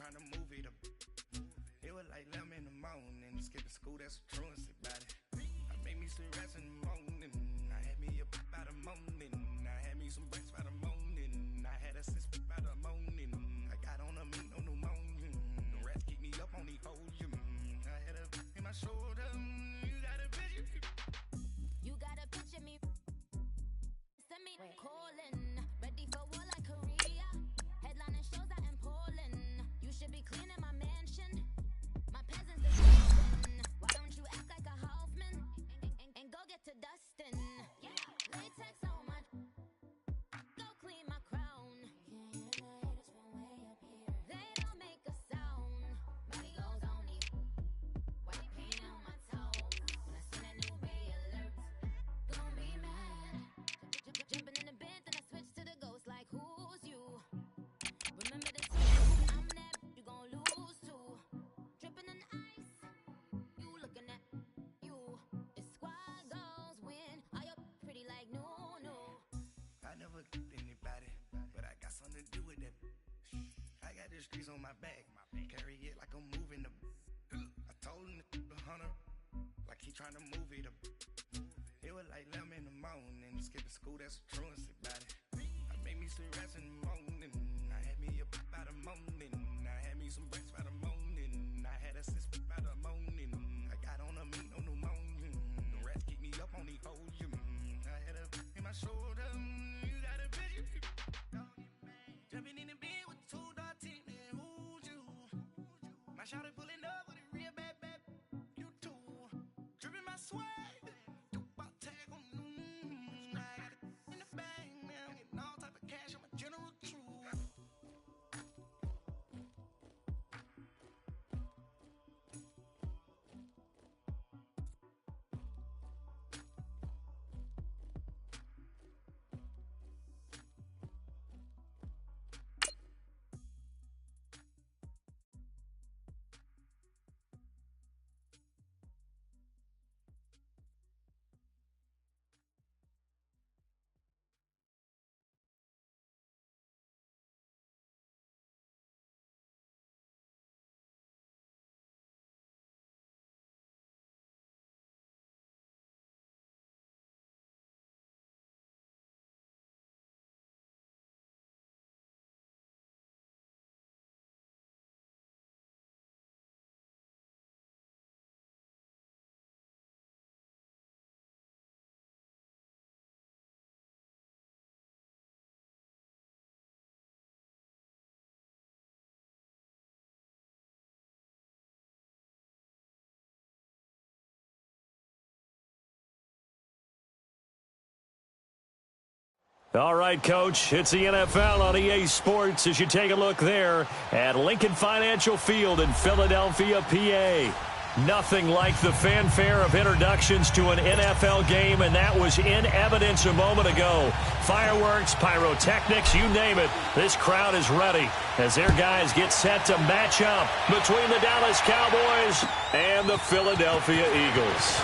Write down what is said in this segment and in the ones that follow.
trying to move it up. It was like 11 in the morning. Skipping school, that's a truancy about it. I made me some rest in the morning. I had me up by the morning. I had me some breaks by the morning. I had a six by the morning. I got on a meat, no pneumonia. The rats keep me up on the podium. I had a in my shoulder. You got a picture. You got a picture me. Send me calling. Ready for war like Korea. Headlining shows out in Poland. You should be cleaning my mansion. My peasants are sleeping. Why don't you act like a Hoffman and go get to dustin'? Yeah, latex on my. Go clean my crown. They don't make a sound. Body goes on me. White paint on my toes. When I send a new ray alert, gon' be mad. Jumping in the bed, then I switch to the ghost like who's you? Remember the team, I'm that you gon' lose to. Dripping in ice, you looking at you. It's squad goals win. Are you pretty like no? I never did anybody, but I got something to do with that. I got the streets on my back, carry it like I'm moving the. I told him to hunter, like he trying to move it up. It was like 11 in the morning. Skipping school, that's a truancy about it. I made me some rest in the morning. I had me up by the morning. I had me some breaks by the morning. I had a six by the morning. I got on a meat, no pneumonia. The rats keep me up on the podium. I had a in my shoulder. You got a picture. Jumping in the bed with two dark teeth, man, who's you? My shawty pulling up with a real bad, you too. Dripping my swag. All right, Coach, it's the NFL on EA Sports as you take a look there at Lincoln Financial Field in Philadelphia, PA. Nothing like the fanfare of introductions to an NFL game, and that was in evidence a moment ago. Fireworks, pyrotechnics, you name it. This crowd is ready as their guys get set to match up between the Dallas Cowboys and the Philadelphia Eagles.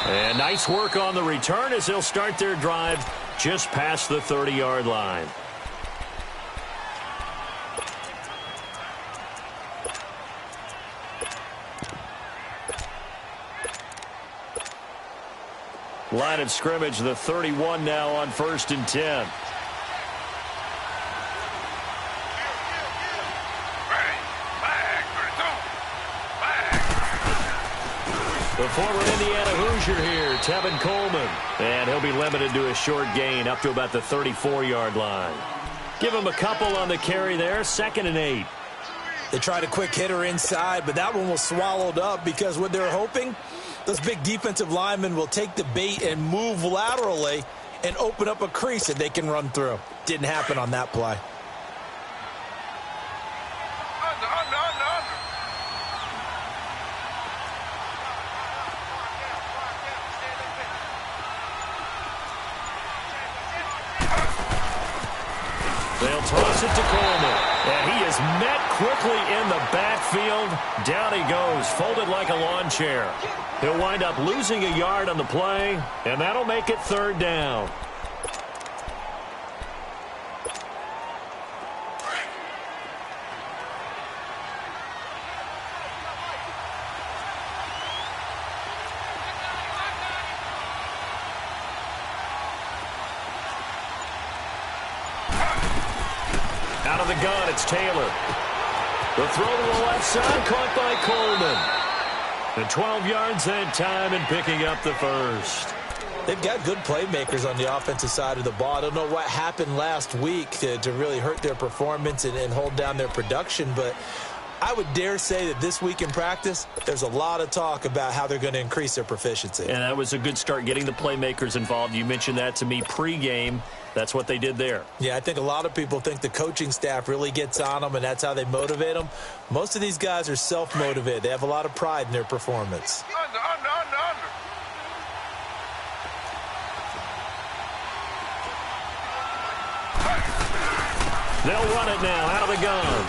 And nice work on the return as they'll start their drive just past the 30-yard line. Line of scrimmage, the 31 now on 1st and 10. The former Indiana Hoosier here, Tevin Coleman. And he'll be limited to a short gain up to about the 34-yard line. Give him a couple on the carry there, 2nd and 8. They tried a quick hitter inside, but that one was swallowed up because what they're hoping, those big defensive linemen will take the bait and move laterally and open up a crease that they can run through. Didn't happen on that play. They'll toss it to Coleman. And he is met quickly in the backfield. Down he goes, folded like a lawn chair. He'll wind up losing a yard on the play, and that'll make it 3rd down. Out of the gun, it's Taylor. The throw to the left side, caught by Coleman. And 12 yards that time and picking up the first. They've got good playmakers on the offensive side of the ball. I don't know what happened last week to really hurt their performance and hold down their production, but I would dare say that this week in practice, there's a lot of talk about how they're going to increase their proficiency. And that was a good start, getting the playmakers involved. You mentioned that to me pregame. That's what they did there. Yeah, I think a lot of people think the coaching staff really gets on them, and that's how they motivate them. Most of these guys are self-motivated. They have a lot of pride in their performance. Under. They'll run it now out of the gun.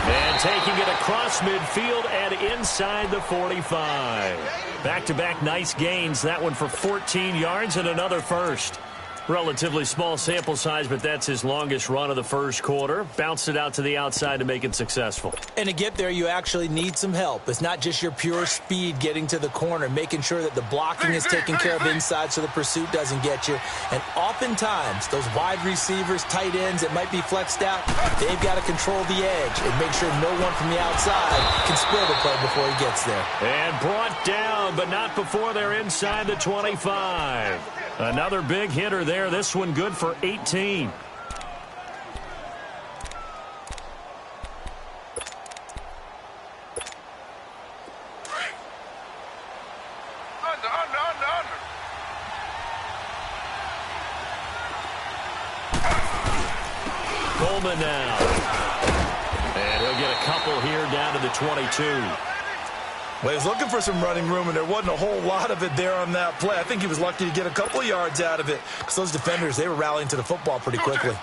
And taking it across midfield and inside the 45. Back-to-back nice gains. That one for 14 yards and another first. Relatively small sample size, but that's his longest run of the first quarter. Bounced it out to the outside to make it successful. And to get there, you actually need some help. It's not just your pure speed getting to the corner, making sure that the blocking is taken care of inside so the pursuit doesn't get you. And oftentimes, those wide receivers, tight ends that might be flexed out, they've got to control the edge and make sure no one from the outside can spill the play before he gets there. And brought down, but not before they're inside the 25. Another big hitter there. This one good for 18. Coleman now. And he'll get a couple here down to the 22. Well, he was looking for some running room, and there wasn't a whole lot of it there on that play. I think he was lucky to get a couple of yards out of it because those defenders, they were rallying to the football pretty quickly.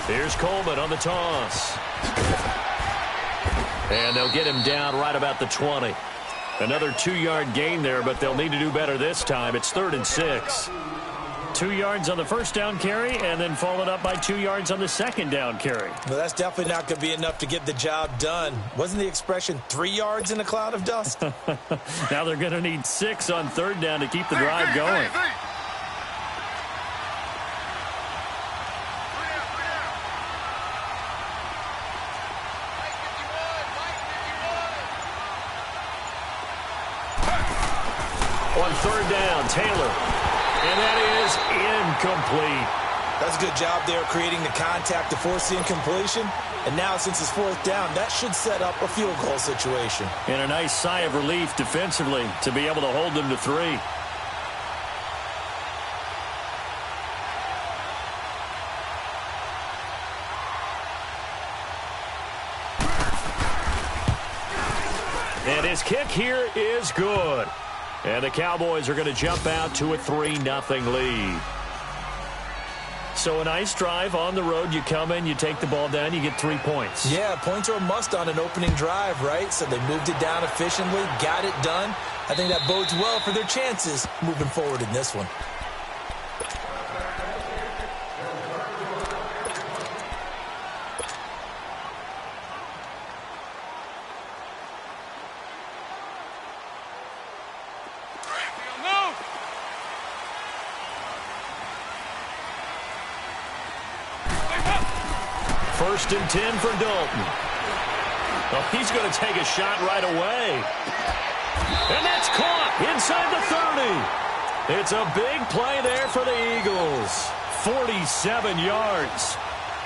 Here's Coleman on the toss. And they'll get him down right about the 20. Another 2-yard gain there, but they'll need to do better this time. It's 3rd and 6. 2 yards on the first down carry, and then followed up by 2 yards on the second down carry. Well, that's definitely not going to be enough to get the job done. Wasn't the expression 3 yards in a cloud of dust? Now they're going to need 6 on 3rd down to keep the drive going. On 3rd down, Taylor. And that is incomplete. That's a good job there creating the contact to force the incompletion. And now since it's 4th down, that should set up a field goal situation. And a nice sigh of relief defensively to be able to hold them to 3. And his kick here is good. And the Cowboys are going to jump out to a 3-0 lead. So a nice drive on the road. You come in, you take the ball down, you get 3 points. Yeah, points are a must on an opening drive, right? So they moved it down efficiently, got it done. I think that bodes well for their chances moving forward in this one. First and 10 for Dalton. Oh, he's going to take a shot right away. And that's caught inside the 30. It's a big play there for the Eagles. 47 yards.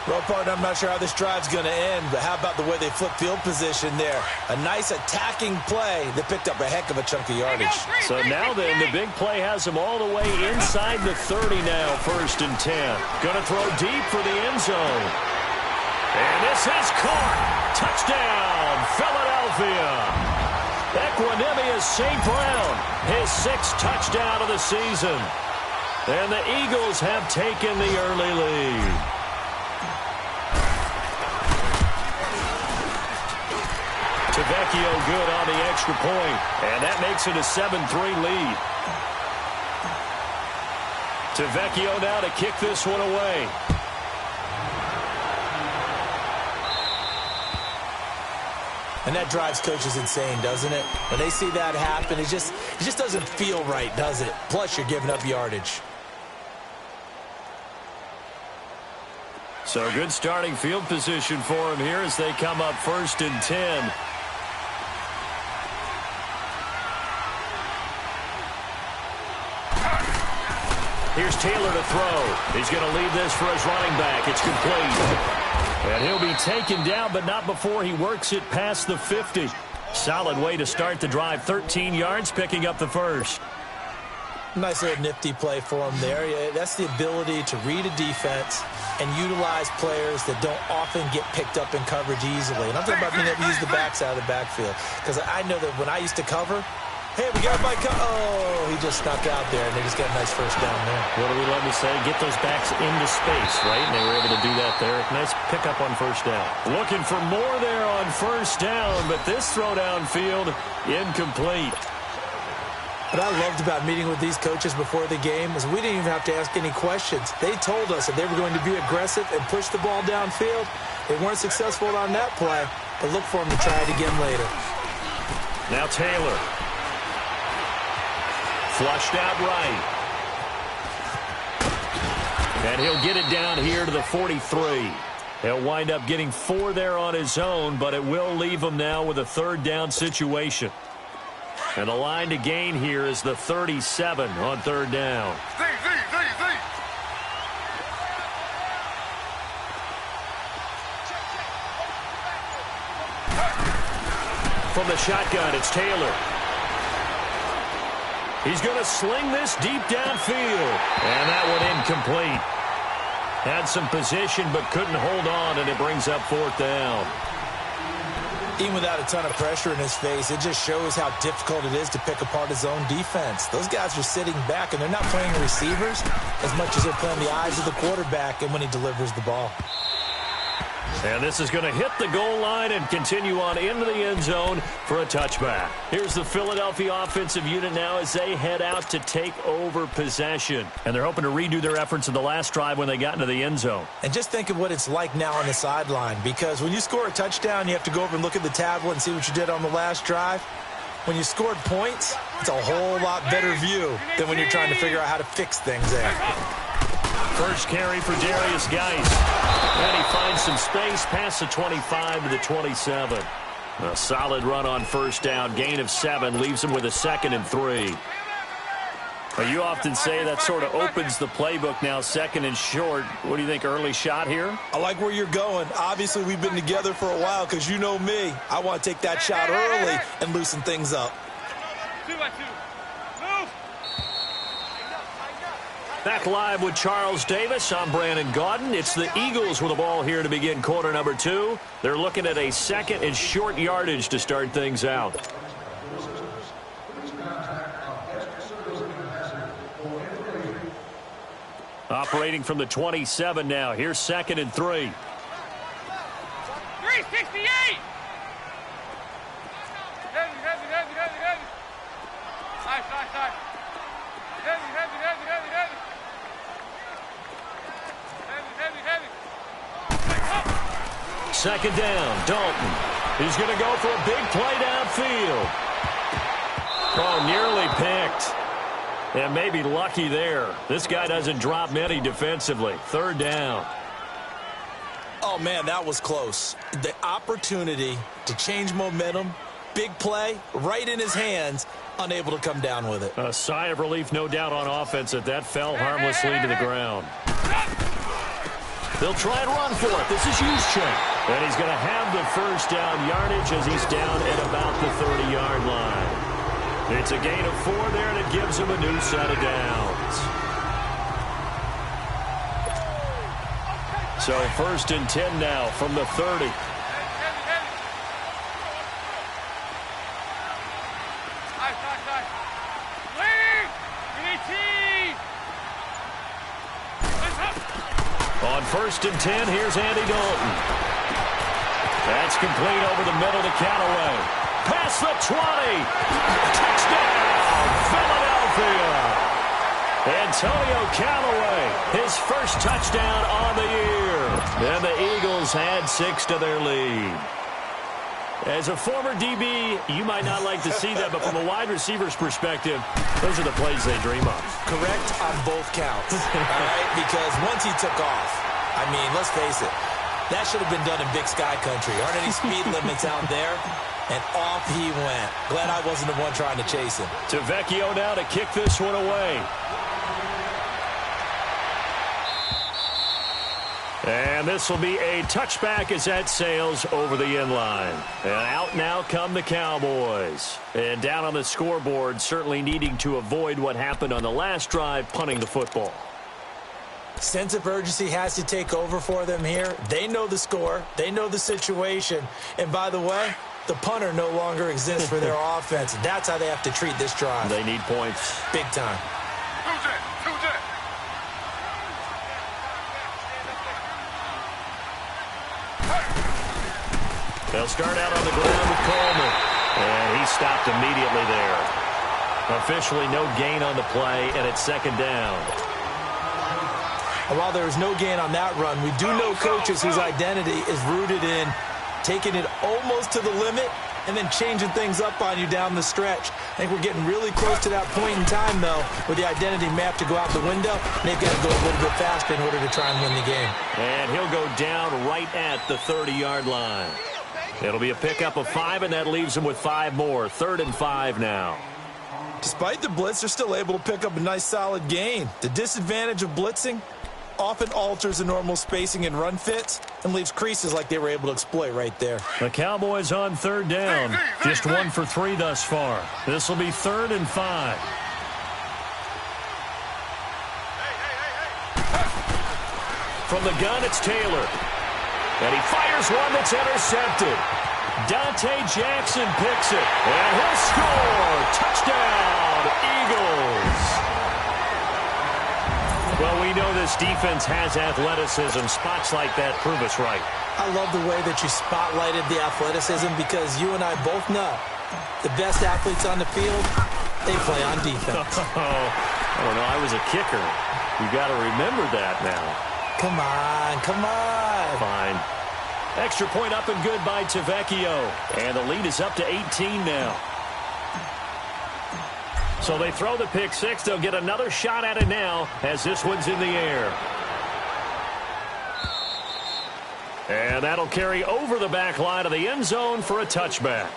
Well, partner, I'm not sure how this drive's going to end, but how about the way they flip field position there? A nice attacking play that picked up a heck of a chunk of yardage. So now then, the big play has them all the way inside the 30 now, 1st and 10. Going to throw deep for the end zone. And this is caught. Touchdown, Philadelphia. Equanimeous St. Brown, his 6th touchdown of the season. And the Eagles have taken the early lead. Tavecchio good on the extra point. And that makes it a 7-3 lead. Tavecchio now to kick this one away. And that drives coaches insane, doesn't it? When they see that happen, it just doesn't feel right, does it? Plus, you're giving up yardage. So good starting field position for him here as they come up 1st and 10. Here's Taylor to throw. He's going to leave this for his running back. It's complete. And he'll be taken down, but not before he works it past the 50. Solid way to start the drive. 13 yards, picking up the first. Nice little nifty play for him there. Yeah, that's the ability to read a defense and utilize players that don't often get picked up in coverage easily. And I'm talking about being able to use the backs out of the backfield. Because I know that when I used to cover, hey, we got a bike. Oh, he just snuck out there, and they just got a nice first down there. What do we love to say? Get those backs into space, right? And they were able to do that there. Nice pickup on first down. Looking for more there on first down, but this throw downfield incomplete. What I loved about meeting with these coaches before the game is we didn't even have to ask any questions. They told us that they were going to be aggressive and push the ball downfield. They weren't successful on that play, but look for them to try it again later. Now Taylor. Flushed out right. And he'll get it down here to the 43. He'll wind up getting 4 there on his own, but it will leave him now with a 3rd down situation. And the line to gain here is the 37 on 3rd down. From the shotgun, it's Taylor. He's going to sling this deep downfield. And that one incomplete. Had some position but couldn't hold on, and it brings up 4th down. Even without a ton of pressure in his face, it just shows how difficult it is to pick apart his own defense. Those guys are sitting back, and they're not playing receivers as much as they're playing the eyes of the quarterback and when he delivers the ball. And this is going to hit the goal line and continue on into the end zone for a touchback. Here's the Philadelphia offensive unit now as they head out to take over possession. And they're hoping to redo their efforts in the last drive when they got into the end zone. And just think of what it's like now on the sideline, because when you score a touchdown, you have to go over and look at the tablet and see what you did on the last drive. When you scored points, it's a whole lot better view than when you're trying to figure out how to fix things there. First carry for Darius Geis. And he finds some space past the 25 to the 27. A solid run on first down. Gain of 7 leaves him with a 2nd and 3. Well, you often say that sort of opens the playbook now, 2nd and short. What do you think, early shot here? I like where you're going. Obviously, we've been together for a while because you know me. I want to take that shot early and loosen things up. 2-2. Move. Back live with Charles Davis. I'm Brandon Gaudin. It's the Eagles with the ball here to begin quarter number 2. They're looking at a 2nd and short yardage to start things out. Operating from the 27 now. Here's 2nd and 3. 368. Heavy. Nice. Heavy. 2nd down, Dalton. He's going to go for a big play downfield. Oh, nearly picked. And maybe lucky there. This guy doesn't drop many defensively. 3rd down. Oh, man, that was close. The opportunity to change momentum, big play, right in his hands, unable to come down with it. A sigh of relief, no doubt, on offense that fell harmlessly to the ground. They'll try and run for it. This is Juszczyk. And he's going to have the first down yardage as he's down at about the 30-yard line. It's a gain of 4 there, and it gives him a new set of downs. So 1st and 10 now from the 30. On 1st and 10, here's Andy Dalton. That's complete over the middle to Callaway. Past the 20. Touchdown, Philadelphia. Antonio Callaway, his first touchdown on the year. And the Eagles had 6 to their lead. As a former DB, you might not like to see that, but from a wide receiver's perspective, those are the plays they dream of. Correct on both counts, all right? Because once he took off, I mean, let's face it, that should have been done in Big Sky Country. Aren't any speed limits out there? And off he went. Glad I wasn't the one trying to chase him. Vecchio now to kick this one away. And this will be a touchback as that sails over the inline. And out now come the Cowboys. And down on the scoreboard, certainly needing to avoid what happened on the last drive, punting the football. Sense of urgency has to take over for them here. They know the score. They know the situation. And by the way, the punter no longer exists for their offense. That's how they have to treat this drive. They need points. Big time. They'll start out on the ground with Coleman. And he stopped immediately there. Officially no gain on the play, and it's second down. And while there was no gain on that run, we do know coaches whose identity is rooted in taking it almost to the limit and then changing things up on you down the stretch. I think we're getting really close to that point in time, though, where the identity map to go out the window, and they've got to go a little bit faster in order to try and win the game. And he'll go down right at the 30-yard line. It'll be a pickup of 5, and that leaves them with 5 more. 3rd and 5 now. Despite the blitz, they're still able to pick up a nice, solid gain. The disadvantage of blitzing often alters the normal spacing and run fits and leaves creases like they were able to exploit right there. The Cowboys on 3rd down. Just 1 for 3 thus far. This will be 3rd and 5. From the gun, it's Taylor. And he fires one that's intercepted. Dante Jackson picks it. And he'll score. Touchdown, Eagles. Well, we know this defense has athleticism. Spots like that prove us right. I love the way that you spotlighted the athleticism because you and I both know the best athletes on the field, they play on defense. I don't know. I was a kicker. You got to remember that now. Come on, come on. Fine. Extra point up and good by Vecchio. And the lead is up to 18 now. So they throw the pick 6. They'll get another shot at it now as this one's in the air. And that'll carry over the back line of the end zone for a touchback.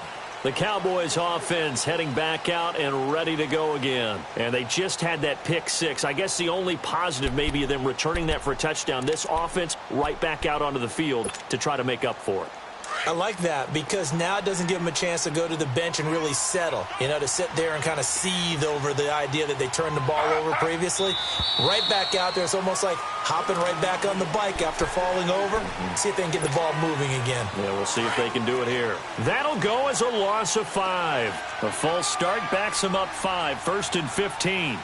The Cowboys offense heading back out and ready to go again. And they just had that pick 6. I guess the only positive maybe of them returning that for a touchdown. This offense right back out onto the field to try to make up for it. I like that because now it doesn't give them a chance to go to the bench and really settle. You know, to sit there and kind of seethe over the idea that they turned the ball over previously. Right back out there. It's almost like hopping right back on the bike after falling over. See if they can get the ball moving again. Yeah, we'll see if they can do it here. That'll go as a loss of 5. A false start backs them up 5. 1st and 15.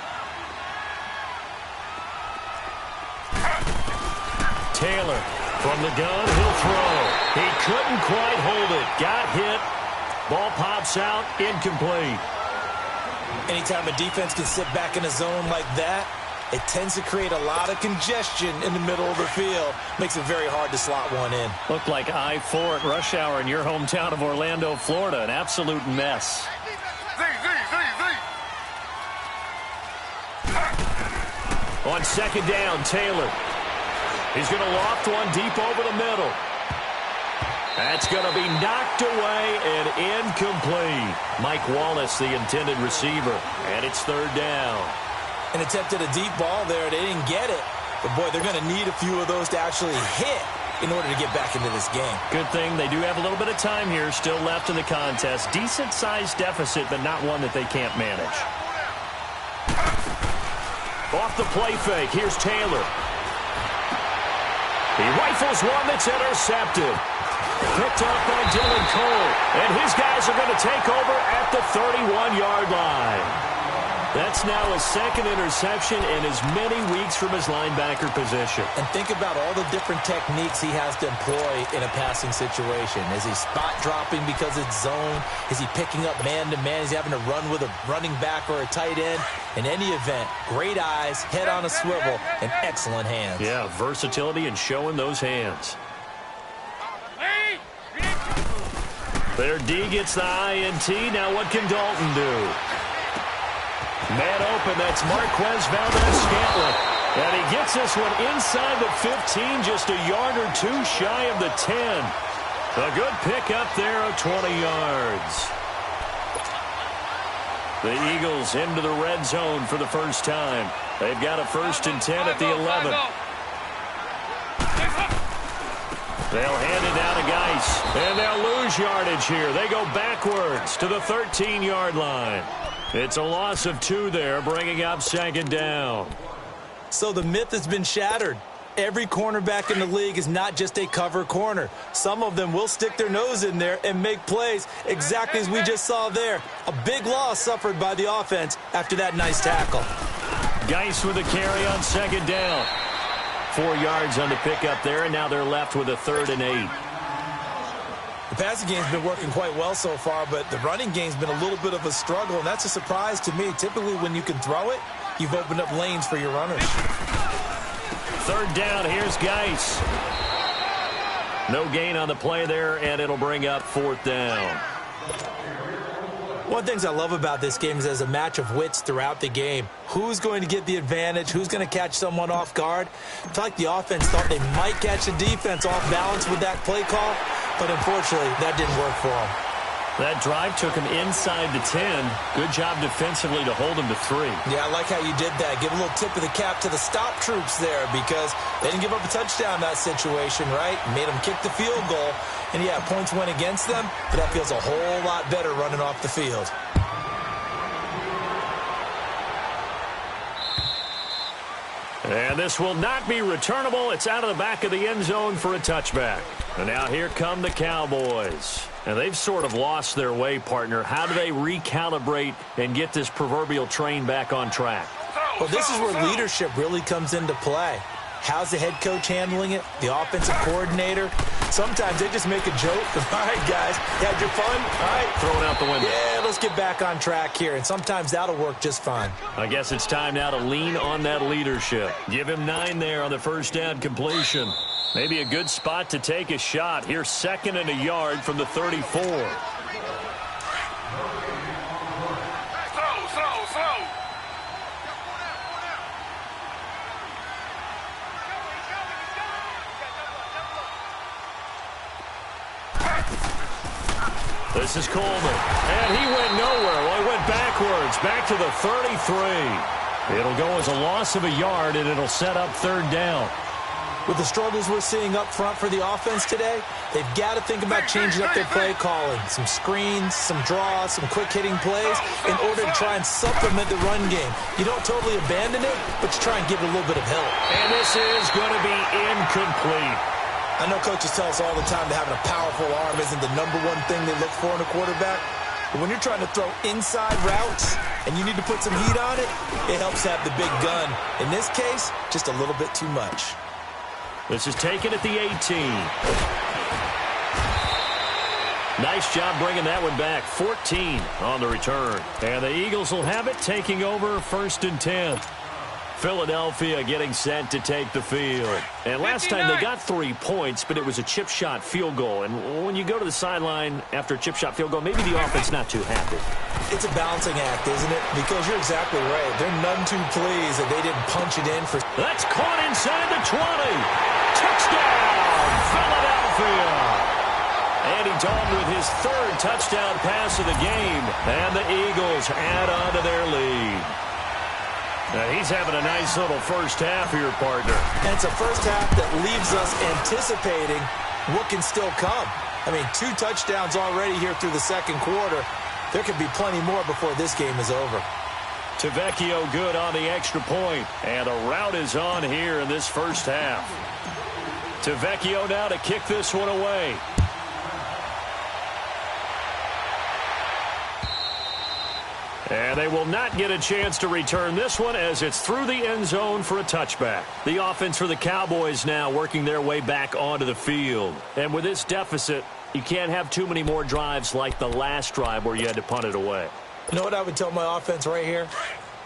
Taylor from the gun, he'll throw. He couldn't quite hold it. Got hit. Ball pops out, incomplete. Anytime a defense can sit back in a zone like that, it tends to create a lot of congestion in the middle of the field. Makes it very hard to slot one in. Looked like I-4 at rush hour in your hometown of Orlando, Florida. An absolute mess. On 2nd down, Taylor. He's going to loft one deep over the middle. That's going to be knocked away and incomplete. Mike Wallace, the intended receiver. And it's 3rd down. And attempted a deep ball there. They didn't get it. But, boy, they're going to need a few of those to actually hit in order to get back into this game. Good thing they do have a little bit of time here still left in the contest. Decent-sized deficit, but not one that they can't manage. Off the play fake, here's Taylor. He rifles one that's intercepted. Picked up by Dylan Cole. And his guys are going to take over at the 31-yard line. That's now his 2nd interception in as many weeks from his linebacker position. And think about all the different techniques he has to employ in a passing situation. Is he spot dropping because it's zone? Is he picking up man-to-man? Is he having to run with a running back or a tight end? In any event, great eyes, head on a swivel, and excellent hands. Yeah, versatility and showing those hands. Their D gets the INT. Now what can Dalton do? Man open, that's Marquez Valdez-Scantling. And he gets this one inside the 15, just a yard or two shy of the 10. A good pick up there of 20 yards. The Eagles into the red zone for the first time. They've got a 1st and 10 at the 11. They'll hand it down to Geis, and they'll lose yardage here. They go backwards to the 13-yard line. It's a loss of 2 there, bringing up 2nd down. So the myth has been shattered. Every cornerback in the league is not just a cover corner. Some of them will stick their nose in there and make plays exactly as we just saw there. A big loss suffered by the offense after that nice tackle. Geis with a carry on 2nd down. 4 yards on the pickup there, and now they're left with a 3rd and 8. The passing game's been working quite well so far, but the running game's been a little bit of a struggle, and that's a surprise to me. Typically, when you can throw it, you've opened up lanes for your runners. 3rd down, here's Geis. No gain on the play there, and it'll bring up 4th down. One of the things I love about this game is there's a match of wits throughout the game. Who's going to get the advantage? Who's going to catch someone off guard? I feel like the offense thought they might catch the defense off balance with that play call, but unfortunately, that didn't work for them. That drive took him inside the 10. Good job defensively to hold him to 3. Yeah, I like how you did that. Give a little tip of the cap to the stop troops there because they didn't give up a touchdown in that situation, right? Made them kick the field goal. And, yeah, points went against them, but that feels a whole lot better running off the field. And this will not be returnable. It's out of the back of the end zone for a touchback. And now here come the Cowboys. And they've sort of lost their way, partner. How do they recalibrate and get this proverbial train back on track? Well, this is where leadership really comes into play. How's the head coach handling it? The offensive coordinator? Sometimes they just make a joke. All right, guys, you had your fun? All right. Throw it out the window. Yeah, let's get back on track here. And sometimes that'll work just fine. I guess it's time now to lean on that leadership. Give him 9 there on the 1st down completion. Maybe a good spot to take a shot. Here's 2nd and a yard from the 34. This is Coleman, and he went nowhere. Well, he went backwards, back to the 33. It'll go as a loss of a yard, and it'll set up 3rd down. With the struggles we're seeing up front for the offense today, they've got to think about changing up their play calling. Some screens, some draws, some quick-hitting plays in order to try and supplement the run game. You don't totally abandon it, but you try and give it a little bit of help. And this is going to be incomplete. I know coaches tell us all the time that having a powerful arm isn't the #1 thing they look for in a quarterback. But when you're trying to throw inside routes and you need to put some heat on it, it helps have the big gun. In this case, just a little bit too much. This is taken at the 18. Nice job bringing that one back. 14 on the return. And the Eagles will have it, taking over 1st and 10. Philadelphia getting set to take the field. And last time they got 3 points, but it was a chip shot field goal. And when you go to the sideline after a chip shot field goal, maybe the offense not too happy. It's a balancing act, isn't it? Because you're exactly right. They're none too pleased that they didn't punch it in for... That's caught inside the 20. Touchdown, Philadelphia. Andy Dalton with his 3rd touchdown pass of the game. And the Eagles add on to their lead. Now he's having a nice little first half here, partner. And it's a first half that leaves us anticipating what can still come. I mean, 2 touchdowns already here through the 2nd quarter. There could be plenty more before this game is over. Tavecchio good on the extra point. And a rout is on here in this first half. Tavecchio now to kick this one away. And they will not get a chance to return this one as it's through the end zone for a touchback. The offense for the Cowboys now working their way back onto the field. And with this deficit, you can't have too many more drives like the last drive where you had to punt it away. You know what I would tell my offense right here?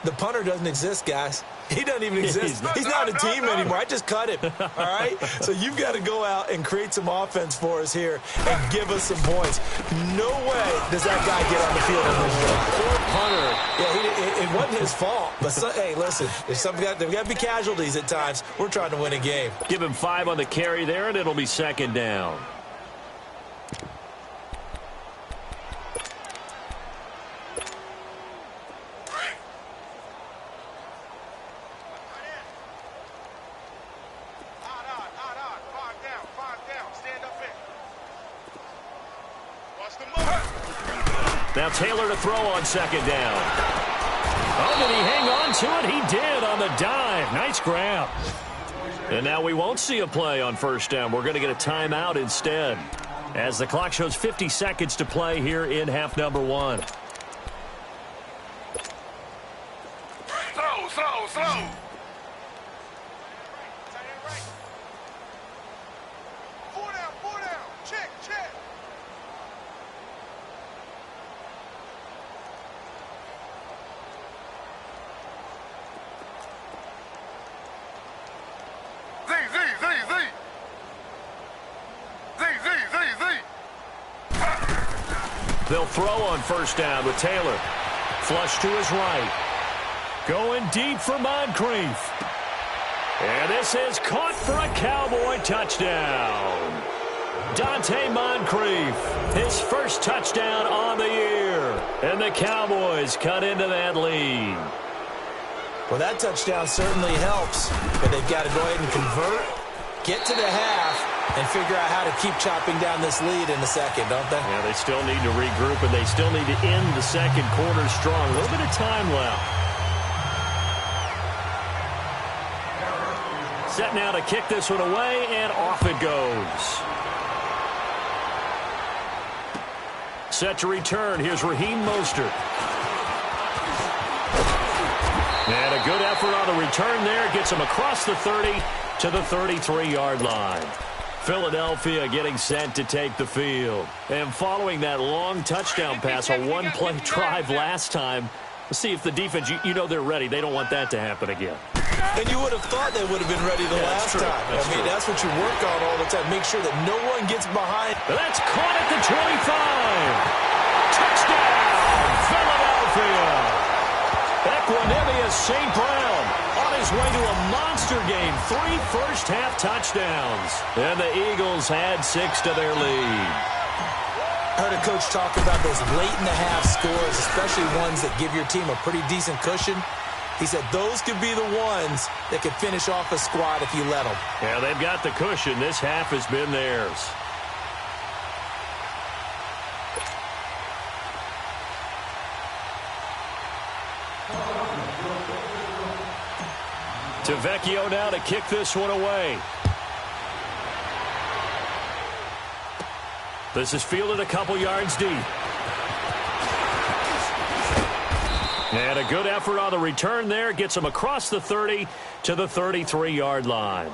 The punter doesn't exist, guys. He doesn't even exist. He's not a team anymore. I just cut him, all right? So you've got to go out and create some offense for us here and give us some points. No way does that guy get on the field on this drive. Poor punter. Yeah, it wasn't his fault. But, hey, listen, there's got to be casualties at times. We're trying to win a game. Give him 5 on the carry there, and it'll be second down. Now Taylor to throw on second down. Oh, did he hang on to it? He did on the dive. Nice grab. And now we won't see a play on first down. We're going to get a timeout instead, as the clock shows 50 seconds to play here in half number 1. Slow. Four down. Check. They'll throw on first down with Taylor. Flush to his right. Going deep for Moncrief. And this is caught for a Cowboy touchdown. Dante Moncrief, his first touchdown on the year. And the Cowboys cut into that lead. Well, that touchdown certainly helps, but they've got to go ahead and convert, get to the half, and figure out how to keep chopping down this lead in the second, don't they? Yeah, they still need to regroup, and they still need to end the second quarter strong. A little bit of time left. Set now to kick this one away, and off it goes. Set to return. Here's Raheem Mostert. And a good effort on the return there. Gets him across the 30 to the 33-yard line. Philadelphia getting set to take the field. And following that long touchdown pass, a one-play drive last time, let's see if the defense, you know they're ready. They don't want that to happen again. And you would have thought they would have been ready the last time. That's what you work on all the time. Make sure that no one gets behind. That's caught at the 25. Touchdown, Philadelphia. Equanimeous St. Brown on his way to a monster game. 3 first-half touchdowns. And the Eagles add 6 to their lead. I heard a coach talk about those late-in-the-half scores, especially ones that give your team a pretty decent cushion. He said those could be the ones that could finish off a squad if you let them. Yeah, they've got the cushion. This half has been theirs. To Vecchio now to kick this one away. This is fielded a couple yards deep. And a good effort on the return there. Gets him across the 30 to the 33-yard line.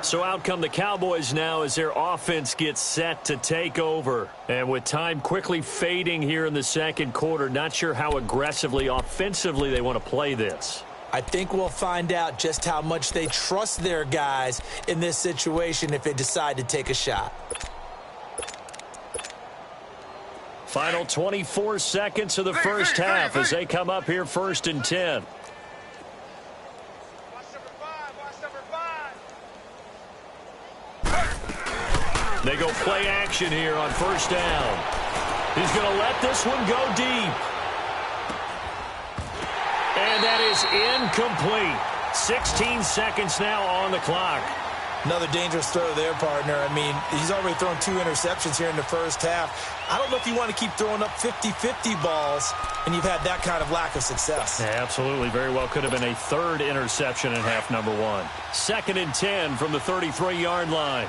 So out come the Cowboys now as their offense gets set to take over. And with time quickly fading here in the second quarter, not sure how aggressively, offensively they want to play this. I think we'll find out just how much they trust their guys in this situation if they decide to take a shot. Final 24 seconds of the first half as they come up here 1st and 10. They go play action here on first down. He's going to let this one go deep. And that is incomplete. 16 seconds now on the clock. Another dangerous throw there, partner. I mean, he's already thrown 2 interceptions here in the first half. I don't know if you want to keep throwing up 50-50 balls, and you've had that kind of lack of success. Yeah, absolutely. Very well could have been a 3rd interception in half number 1. 2nd and 10 from the 33-yard line.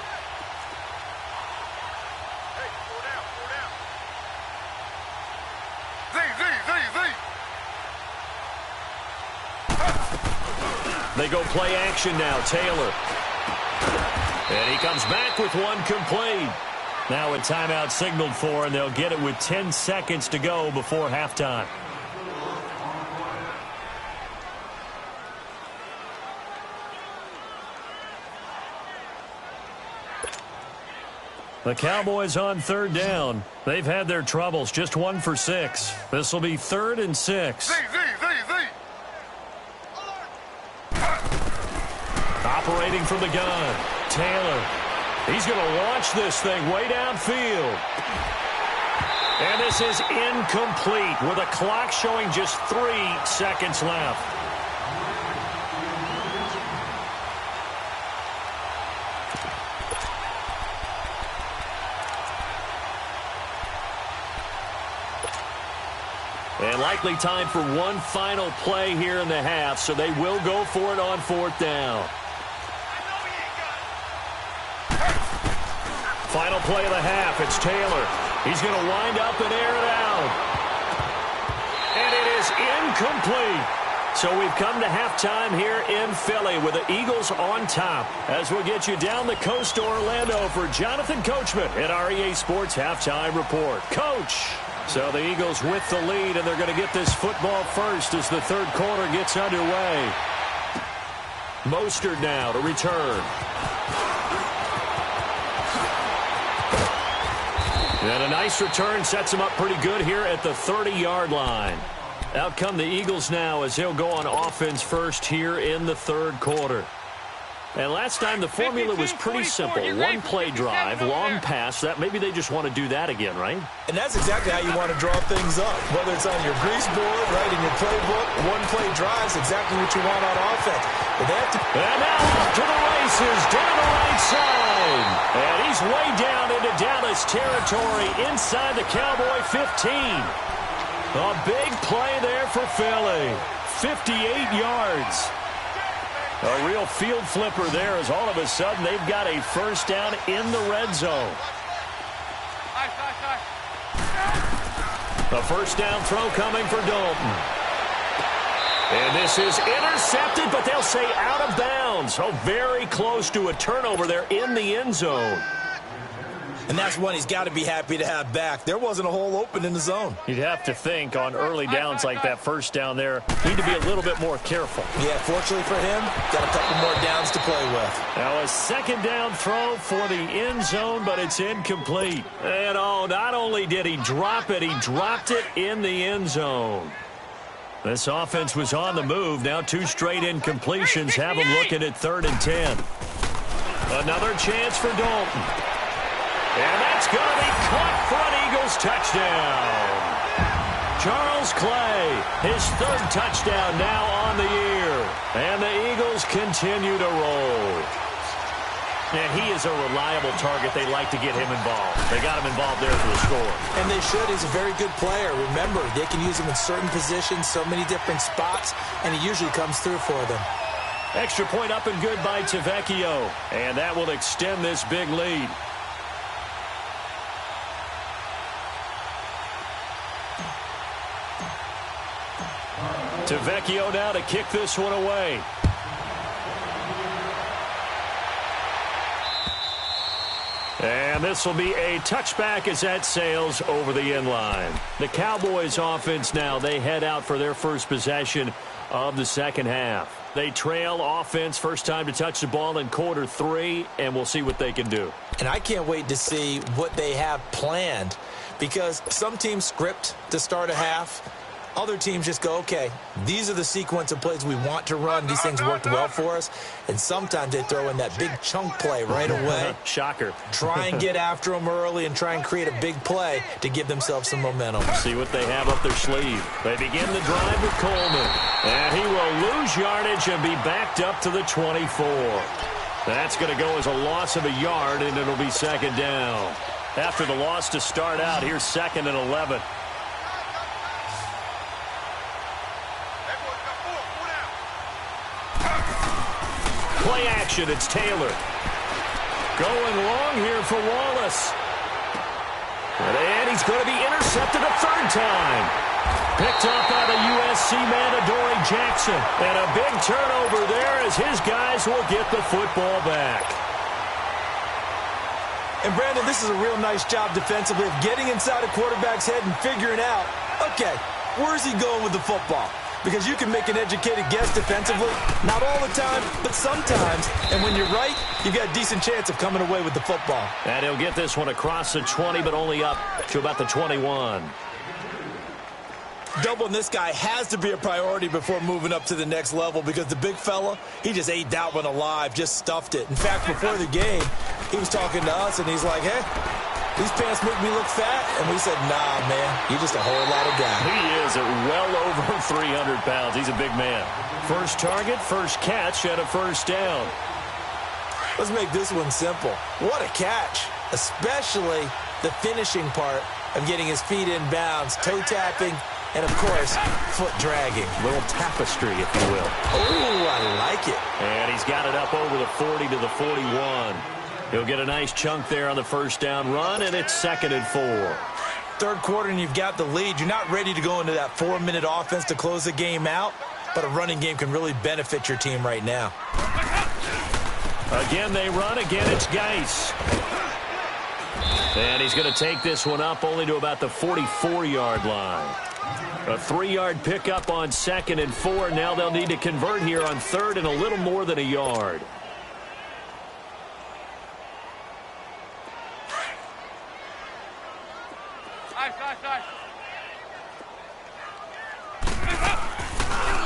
They go play action now. Taylor. And he comes back with one complete. Now a timeout signaled for, and they'll get it with 10 seconds to go before halftime. The Cowboys on third down. They've had their troubles, just 1 for 6. This will be 3rd and 6. Operating from the gun, Taylor. He's going to launch this thing way downfield. And this is incomplete with a clock showing just 3 seconds left. And likely time for one final play here in the half, so they will go for it on 4th down. Final play of the half, it's Taylor. He's going to wind up and air it out. And it is incomplete. So we've come to halftime here in Philly with the Eagles on top. As we'll get you down the coast to Orlando for Jonathan Coachman at our EA Sports Halftime Report. Coach! So the Eagles with the lead, and they're going to get this football first as the third quarter gets underway. Mostert now to return. And a nice return sets him up pretty good here at the 30-yard line. Out come the Eagles now as they'll go on offense first here in the third quarter. And last time the formula was pretty simple. One play drive, long pass. That maybe they just want to do that again, right? And that's exactly how you want to draw things up. Whether it's on your grease board, right, in your playbook, one play drive is exactly what you want on offense. But they have to... And now off to the races, down the right side. And he's way down into Dallas territory inside the Cowboy 15. A big play there for Philly. 58 yards. A real field flipper there as all of a sudden they've got a first down in the red zone. A first down throw coming for Dalton. And this is intercepted, but they'll say out of bounds. Oh, very close to a turnover there in the end zone. And that's one he's got to be happy to have back. There wasn't a hole open in the zone. You'd have to think on early downs like that first down there, need to be a little bit more careful. Yeah, fortunately for him, got a couple more downs to play with. Now a second down throw for the end zone, but it's incomplete. And oh, not only did he drop it, he dropped it in the end zone. This offense was on the move. Now 2 straight incompletions have them looking at 3rd and 10. Another chance for Dalton. And that's going to be caught for an Eagles touchdown. Charles Clay, his 3rd touchdown now on the year. And the Eagles continue to roll. And he is a reliable target. They like to get him involved. They got him involved there for the score. And they should. He's a very good player. Remember, they can use him in certain positions, so many different spots, and he usually comes through for them. Extra point up and good by Tavecchio. And that will extend this big lead. Tavecchio now to kick this one away. And this will be a touchback as that sails over the end line. The Cowboys offense now, they head out for their first possession of the second half. They trail offense, first time to touch the ball in quarter 3, and we'll see what they can do. And I can't wait to see what they have planned, because some teams script to start a half. Other teams just go, okay, these are the sequence of plays we want to run. These things worked well for us. And sometimes they throw in that big chunk play right away. Shocker. Try and get after them early and try and create a big play to give themselves some momentum. See what they have up their sleeve. They begin the drive with Coleman. And he will lose yardage and be backed up to the 24. That's going to go as a loss of a yard, and it'll be second down. After the loss to start out, here's 2nd and 11. Play action, it's Taylor. Going long here for Wallace. And he's going to be intercepted a 3rd time. Picked up by the USC man, Adoree Jackson. And a big turnover there as his guys will get the football back. And Brandon, this is a real nice job defensively of getting inside a quarterback's head and figuring out, okay, where's he going with the football? because you can make an educated guess defensively. Not all the time, but sometimes. And when you're right, you've got a decent chance of coming away with the football. And he'll get this one across the 20, but only up to about the 21. Doubling this guy has to be a priority before moving up to the next level because the big fella, he just ate that one alive, just stuffed it. In fact, before the game, he was talking to us, and he's like, hey, these pants make me look fat. And we said, nah, man, you're just a whole lot of guy. He is at well over 300 pounds. He's a big man. First target, first catch, and a first down. Let's make this one simple. What a catch, especially the finishing part of getting his feet in bounds, toe tapping, and, of course, foot dragging. Little tapestry, if you will. Oh, I like it. And he's got it up over the 40 to the 41. He'll get a nice chunk there on the first down run, and it's 2nd and 4. Third quarter, and you've got the lead. You're not ready to go into that 4-minute offense to close the game out, but a running game can really benefit your team right now. Again, they run. Again, it's Geis. And he's going to take this one up only to about the 44-yard line. A 3-yard pickup on 2nd and 4. Now they'll need to convert here on 3rd and a little more than a yard.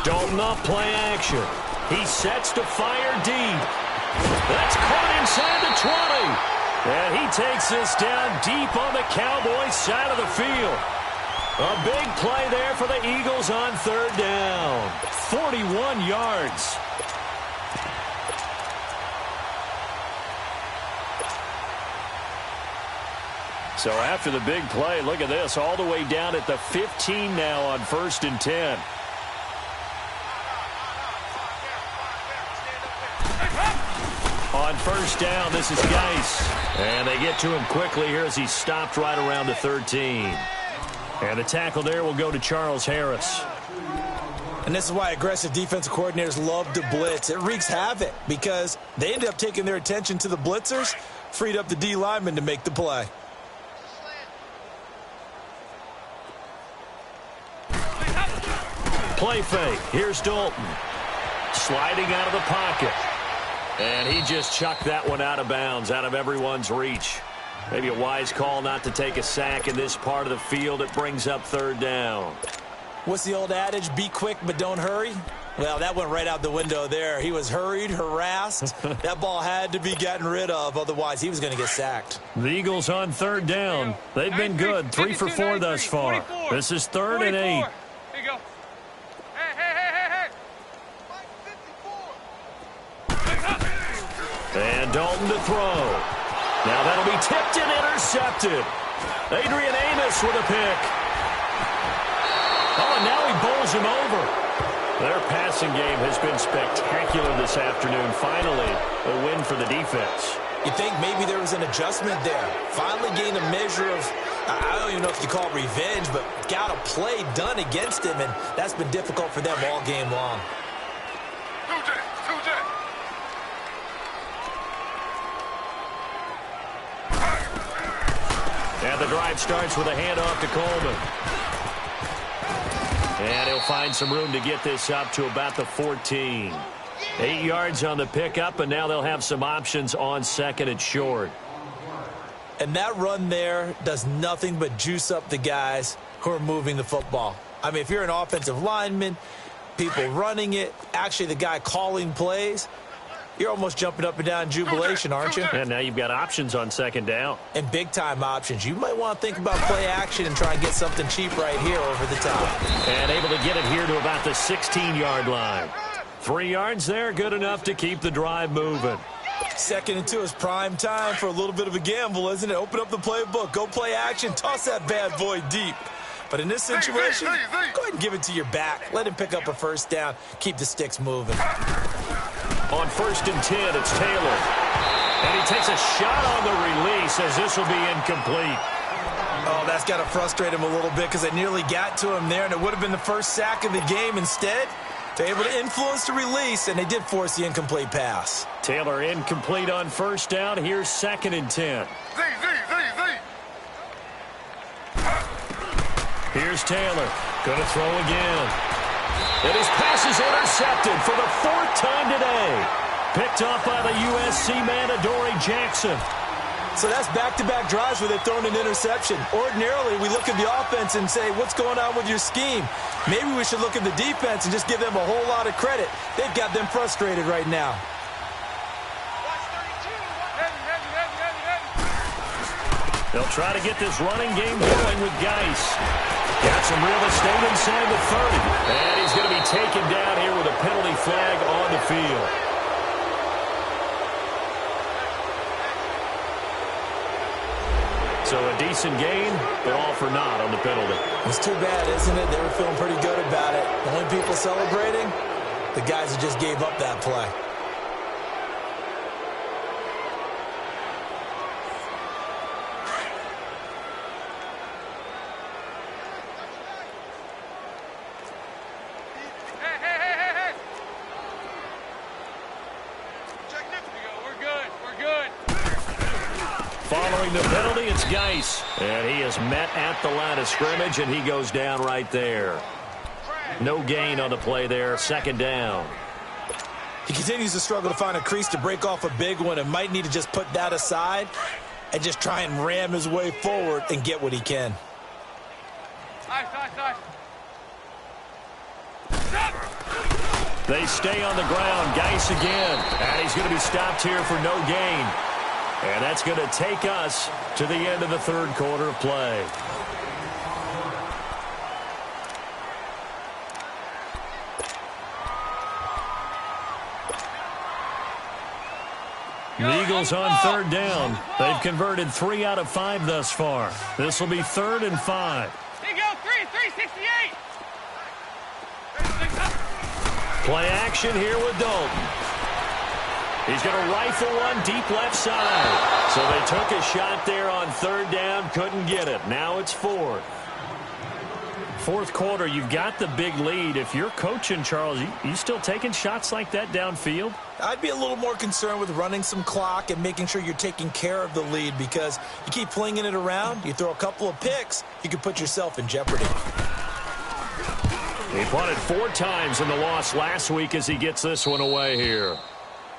Dalton off play action. He sets to fire deep. That's caught inside the 20. And he takes this down deep on the Cowboys side of the field. A big play there for the Eagles on 3rd down. 41 yards. So after the big play, look at this, all the way down at the 15 now on 1st and 10. On 1st down, this is Geis. And they get to him quickly here as he stopped right around the 13. And the tackle there will go to Charles Harris. And this is why aggressive defensive coordinators love to blitz. It wreaks havoc because they ended up taking their attention to the blitzers, freed up the D lineman to make the play. Play fake. Here's Dalton. Sliding out of the pocket. And he just chucked that one out of bounds, out of everyone's reach. Maybe a wise call not to take a sack in this part of the field. It brings up 3rd down. What's the old adage? Be quick, but don't hurry. Well, that went right out the window there. He was hurried, harassed. That ball had to be gotten rid of. Otherwise, he was going to get sacked. The Eagles on 3rd down. They've been good. 3 for 4 thus far. This is 3rd and 8. Here you go. Hey. And Dalton to throw. Now that'll be tipped and intercepted. Adrian Amos with a pick. Oh, and now he bowls him over. Their passing game has been spectacular this afternoon. Finally, a win for the defense. You think maybe there was an adjustment there. Finally gained a measure of, I don't even know if you call it revenge, but got a play done against him, and that's been difficult for them all game long. And the drive starts with a handoff to Coleman. And he'll find some room to get this up to about the 14. 8 yards on the pickup, and now they'll have some options on 2nd and short. And that run there does nothing but juice up the guys who are moving the football. I mean, if you're an offensive lineman, people running it, actually the guy calling plays, you're almost jumping up and down in jubilation, aren't you? And now you've got options on 2nd down. And big-time options. You might want to think about play action and try and get something cheap right here over the top. And able to get it here to about the 16-yard line. 3 yards there, good enough to keep the drive moving. 2nd and 2 is prime time for a little bit of a gamble, isn't it? Open up the playbook, go play action, toss that bad boy deep. But in this situation, go ahead and give it to your back. Let him pick up a 1st down, keep the sticks moving. On 1st and 10, it's Taylor. And he takes a shot on the release as this will be incomplete. Oh, that's got to frustrate him a little bit because they nearly got to him there, and it would have been the first sack of the game. Instead, they're able to influence the release, and they did force the incomplete pass. Taylor incomplete on 1st down. Here's 2nd and 10. Here's Taylor. Going to throw again. And his pass is intercepted for the 4th time today. Picked off by the USC man, Adoree Jackson. So that's back-to-back drives where they've thrown an interception. Ordinarily, we look at the offense and say, what's going on with your scheme? Maybe we should look at the defense and just give them a whole lot of credit. They've got them frustrated right now. They'll try to get this running game going with Geis. Got some real estate inside the 30. And he's going to be taken down here with a penalty flag on the field. So a decent gain, but all for naught on the penalty. It's too bad, isn't it? They were feeling pretty good about it. The only people celebrating, the guys who just gave up that play. Following the penalty, it's Geis. And he is met at the line of scrimmage, and he goes down right there. No gain on the play there, 2nd down. He continues to struggle to find a crease to break off a big one and might need to just put that aside and just try and ram his way forward and get what he can. They stay on the ground. Geis again. And he's going to be stopped here for no gain. And that's going to take us to the end of the 3rd quarter of play. The Eagles on 3rd down. They've converted 3 out of 5 thus far. This will be 3rd and 5. Here you go, 368. Play action here with Dalton. He's going to rifle one deep left side. So they took a shot there on 3rd down, couldn't get it. Now it's 4th. 4th quarter, you've got the big lead. If you're coaching, Charles, you still taking shots like that downfield? I'd be a little more concerned with running some clock and making sure you're taking care of the lead, because you keep flinging it around, you throw a couple of picks, you can put yourself in jeopardy. He punted 4 times in the loss last week as he gets this one away here.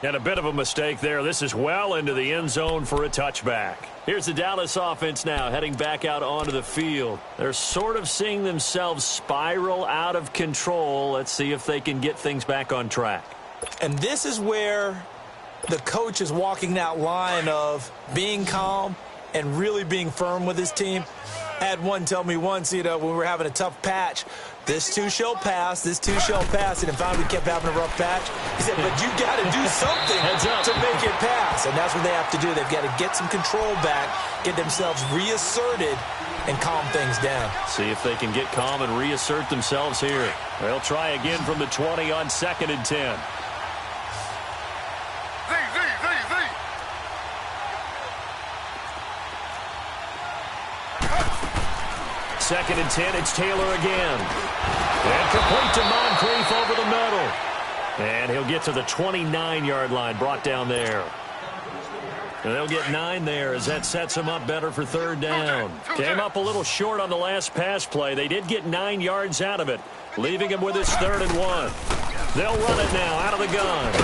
And a bit of a mistake there. This is well into the end zone for a touchback. Here's the Dallas offense now heading back out onto the field. They're sort of seeing themselves spiral out of control. Let's see if they can get things back on track. And this is where the coach is walking that line of being calm and really being firm with his team. I had one tell me once, when we were having a tough patch, this too shall pass, this too shall pass, and finally we kept having a rough patch. He said, but you got to do something to make it pass, and that's what they have to do. They've got to get some control back, get themselves reasserted, and calm things down. See if they can get calm and reassert themselves here. They'll try again from the 20 on 2nd and 10. 2nd and 10, it's Taylor again. And complete to Moncrief over the middle. And he'll get to the 29-yard line, brought down there. And they'll get 9 there as that sets him up better for 3rd down. Came up a little short on the last pass play. They did get 9 yards out of it, leaving him with his 3rd and 1. They'll run it now out of the gun.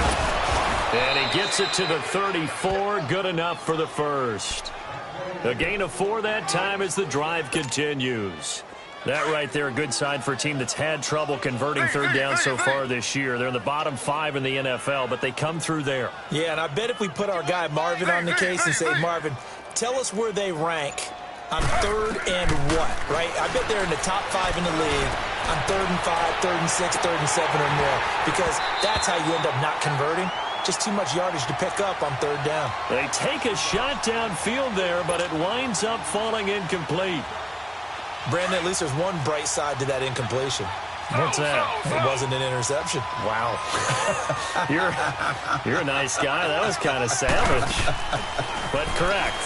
And he gets it to the 34, good enough for the first. A gain of 4 that time as the drive continues. That right there, a good sign for a team that's had trouble converting 3rd down so far this year. They're in the bottom 5 in the NFL, but they come through there. Yeah, and I bet if we put our guy Marvin on the case and say, Marvin, tell us where they rank on 3rd and what, right? I bet they're in the top 5 in the league on 3rd and 5, 3rd and 6, 3rd and 7 or more, because that's how you end up not converting. Just too much yardage to pick up on 3rd down. They take a shot downfield there, but it winds up falling incomplete. Brandon, at least there's one bright side to that incompletion. What's that? It wasn't an interception. Wow. You're a nice guy. That was kind of savage. But correct.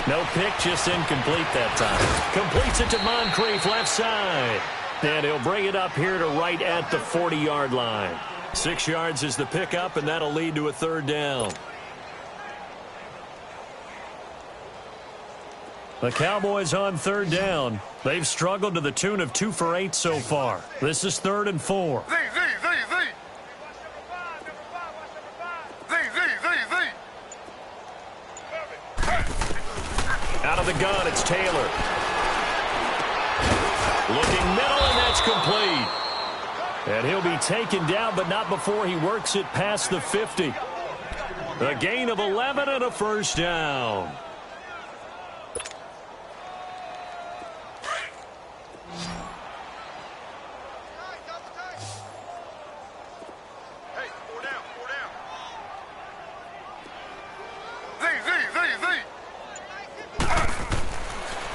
No pick, just incomplete that time. Completes it to Moncrief, left side. And he'll bring it up here to right at the 40-yard line. 6 yards is the pickup, and that'll lead to a 3rd down. The Cowboys on third down. They've struggled to the tune of 2 for 8 so far. This is 3rd and 4. Out of the gun, it's Taylor. Looking middle, and that's complete. And he'll be taken down, but not before he works it past the 50. A gain of 11 and a first down.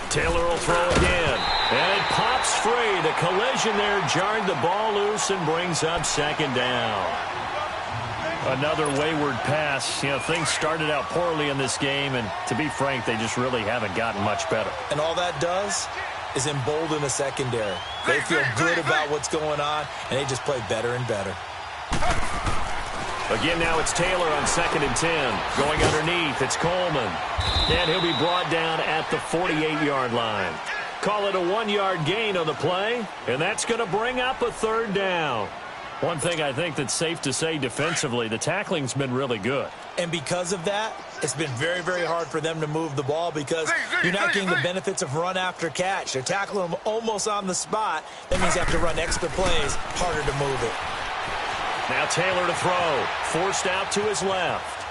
Taylor will throw again, and it pops free. The collision there jarred the ball loose and brings up 2nd down. Another wayward pass. You know, things started out poorly in this game, and to be frank, they just really haven't gotten much better. And all that does is embolden the secondary. They feel good about what's going on, and they just play better and better. Again, now it's Taylor on 2nd and 10. Going underneath, it's Coleman. And he'll be brought down at the 48-yard line. Call it a 1-yard gain on the play, and that's going to bring up a 3rd down. One thing I think that's safe to say defensively, the tackling's been really good. And because of that, it's been very, very hard for them to move the ball because you're not getting the benefits of run after catch. They're tackling them almost on the spot. That means you have to run extra plays, harder to move it. Now Taylor to throw. Forced out to his left.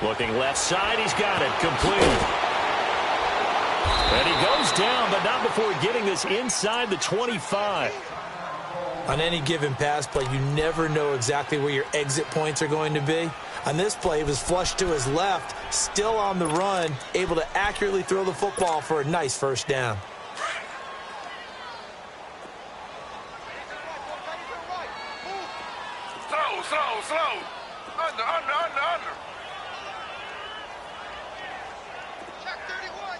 Looking left side. He's got it. Complete. And he goes down, but not before getting this inside the 25. On any given pass play, you never know exactly where your exit points are going to be. On this play, he was flushed to his left, still on the run, able to accurately throw the football for a nice first down. Slow. Under. Check 31.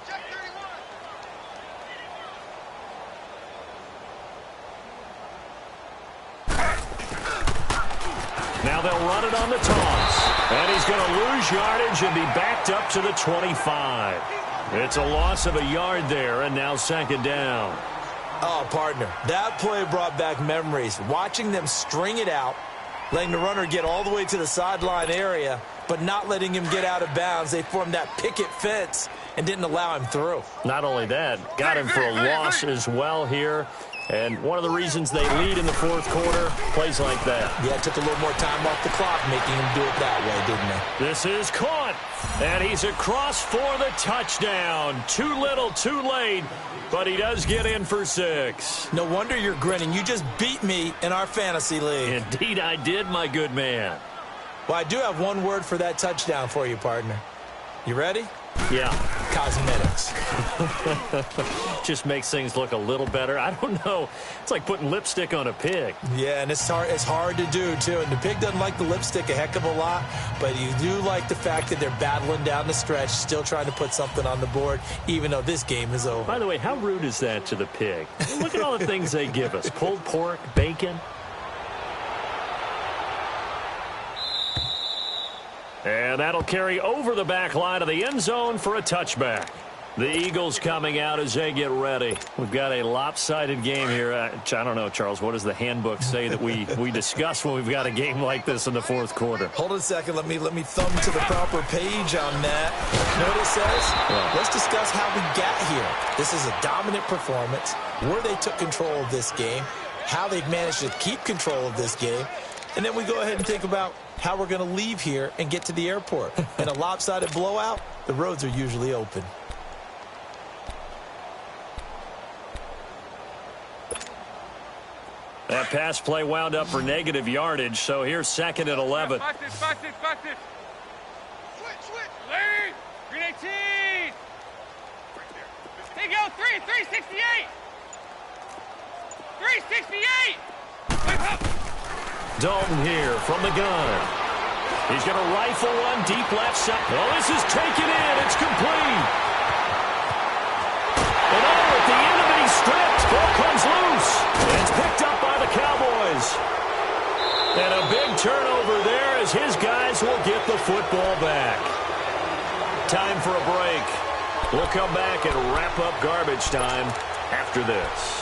Now they'll run it on the toss. And he's going to lose yardage and be backed up to the 25. It's a loss of a yard there, and now 2nd down. Oh, partner, that play brought back memories. Watching them string it out, letting the runner get all the way to the sideline area, but not letting him get out of bounds. They formed that picket fence and didn't allow him through. Not only that, got him for a loss as well here. And one of the reasons they lead in the 4th quarter, plays like that. Yeah, it took a little more time off the clock, making him do it that way, didn't it? This is caught, and he's across for the touchdown. Too little, too late, but he does get in for 6. No wonder you're grinning. You just beat me in our fantasy league. Indeed I did, my good man. Well, I do have one word for that touchdown for you, partner. You ready? Yeah. Cosmetics. Just makes things look a little better. I don't know. It's like putting lipstick on a pig. Yeah, and it's hard to do, too. And the pig doesn't like the lipstick a heck of a lot, but you do like the fact that they're battling down the stretch, still trying to put something on the board, even though this game is over. By the way, how rude is that to the pig? Look at all the things they give us. Pulled pork, bacon. And that'll carry over the back line of the end zone for a touchback. The Eagles coming out as they get ready. We've got a lopsided game here. I don't know, Charles, what does the handbook say that we discuss when we've got a game like this in the 4th quarter? Hold on a second. Let me thumb to the proper page on that. You know what it says? Yeah. Let's discuss how we got here. This is a dominant performance, where they took control of this game, how they've managed to keep control of this game, and then we go ahead and think about how we're going to leave here and get to the airport. In a lopsided blowout, the roads are usually open. That pass play wound up for negative yardage, so here's 2nd and 11. Switch. Lead. Green 18. Hey, go. 368. 368. Dalton here from the gun. He's going to rifle one deep left side. Well, this is taken in. It's complete. And at the end of it, he's stripped. Ball comes loose. And it's picked up by the Cowboys. And a big turnover there as his guys will get the football back. Time for a break. We'll come back and wrap up garbage time after this.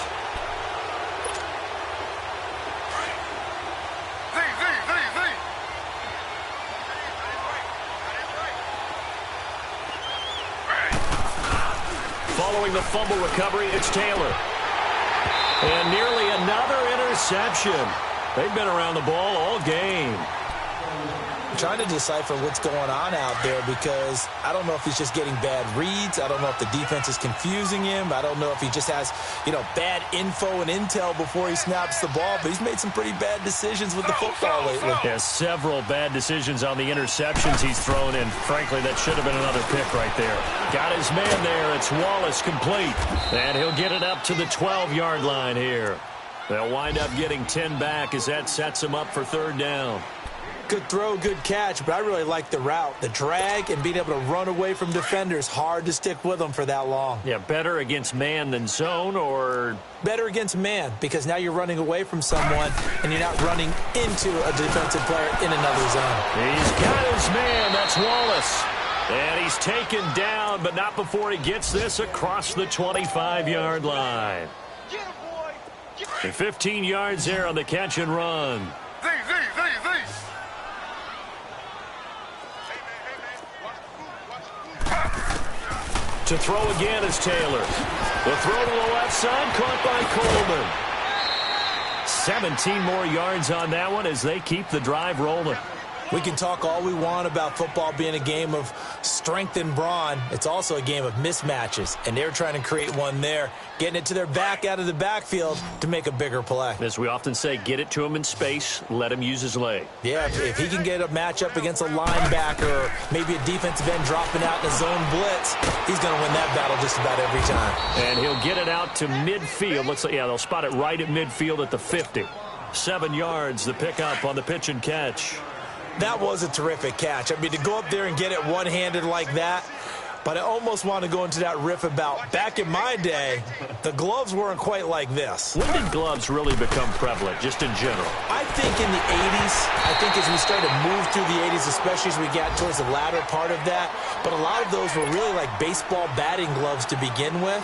Following the fumble recovery, it's Taylor. And nearly another interception. They've been around the ball all game. I'm trying to decipher what's going on out there because I don't know if he's just getting bad reads. I don't know if the defense is confusing him. I don't know if he just has, bad info and intel before he snaps the ball. But he's made some pretty bad decisions with the football lately. Yeah, several bad decisions on the interceptions he's thrown, and frankly, that should have been another pick right there. Got his man there. It's Wallace complete. And he'll get it up to the 12-yard line here. They'll wind up getting 10 back as that sets him up for third down. Good throw, good catch, but I really like the route. The drag and being able to run away from defenders, hard to stick with them for that long. Yeah, better against man than zone, or? Better against man, because now you're running away from someone and you're not running into a defensive player in another zone. He's got his man. That's Wallace. And he's taken down, but not before he gets this across the 25-yard line. And 15 yards there on the catch and run. To throw again is Taylor. The throw to the left side, caught by Coleman. 17 more yards on that one as they keep the drive rolling. We can talk all we want about football being a game of strength and brawn. It's also a game of mismatches, and they're trying to create one there, getting it to their back out of the backfield to make a bigger play. As we often say, get it to him in space, let him use his leg. Yeah, if he can get a matchup against a linebacker or maybe a defensive end dropping out in a zone blitz, he's going to win that battle just about every time. And he'll get it out to midfield. Looks like, yeah, they'll spot it right at midfield at the 50. 7 yards, the pickup on the pitch and catch. That was a terrific catch. I mean, to go up there and get it one-handed like that, but I almost want to go into that riff about back in my day, the gloves weren't quite like this. When did gloves really become prevalent, just in general? I think in the 80s. I think as we started to move through the 80s, especially as we got towards the latter part of that, but a lot of those were really like baseball batting gloves to begin with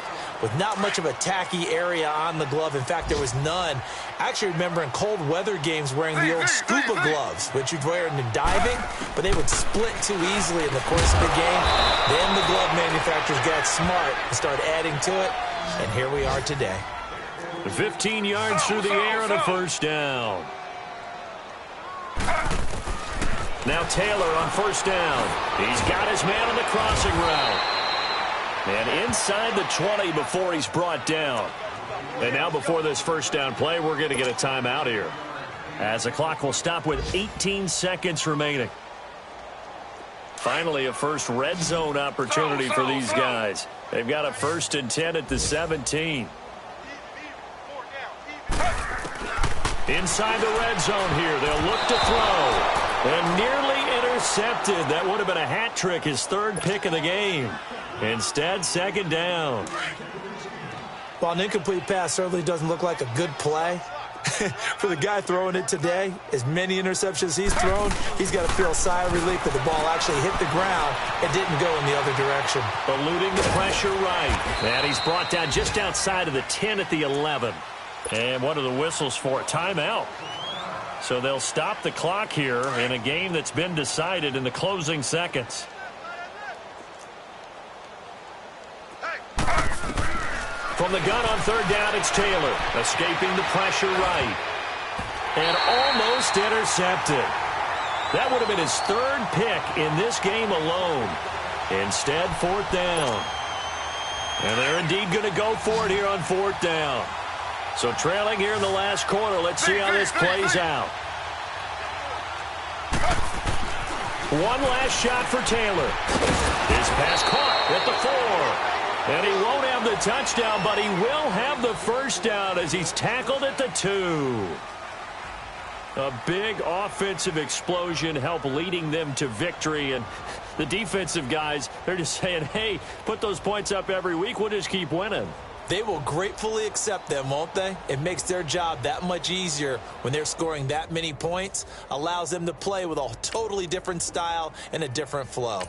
not much of a tacky area on the glove. In fact, there was none. I actually remember in cold weather games wearing the old scuba gloves, which you'd wear in diving, but they would split too easily in the course of the game. Then the glove manufacturers got smart and started adding to it, and here we are today. 15 yards through the air and a first down. Now Taylor on first down. He's got his man on the crossing route. And inside the 20 before he's brought down. And now before this first down play, we're going to get a timeout here, as the clock will stop with 18 seconds remaining. Finally, a first red zone opportunity for these guys. They've got a 1st and 10 at the 17. Inside the red zone here, they'll look to throw. And nearly intercepted. That would have been a hat trick, his 3rd pick of the game. Instead, 2nd down. Well, an incomplete pass certainly doesn't look like a good play. For the guy throwing it today, as many interceptions he's thrown, he's got to feel a sigh of relief that the ball actually hit the ground and didn't go in the other direction. Eluding the pressure right. And he's brought down just outside of the 10 at the 11. And what are the whistles for? Timeout. So they'll stop the clock here in a game that's been decided in the closing seconds. From the gun on 3rd down, it's Taylor, escaping the pressure right. And almost intercepted. That would have been his 3rd pick in this game alone. Instead, 4th down. And they're indeed going to go for it here on 4th down. So trailing here in the last quarter, let's see how this plays out. One last shot for Taylor. His pass caught at the 4. And he won't have the touchdown, but he will have the first down as he's tackled at the 2. A big offensive explosion helped leading them to victory. And the defensive guys, they're just saying, hey, put those points up every week. We'll just keep winning. They will gratefully accept them, won't they? It makes their job that much easier when they're scoring that many points. Allows them to play with a totally different style and a different flow.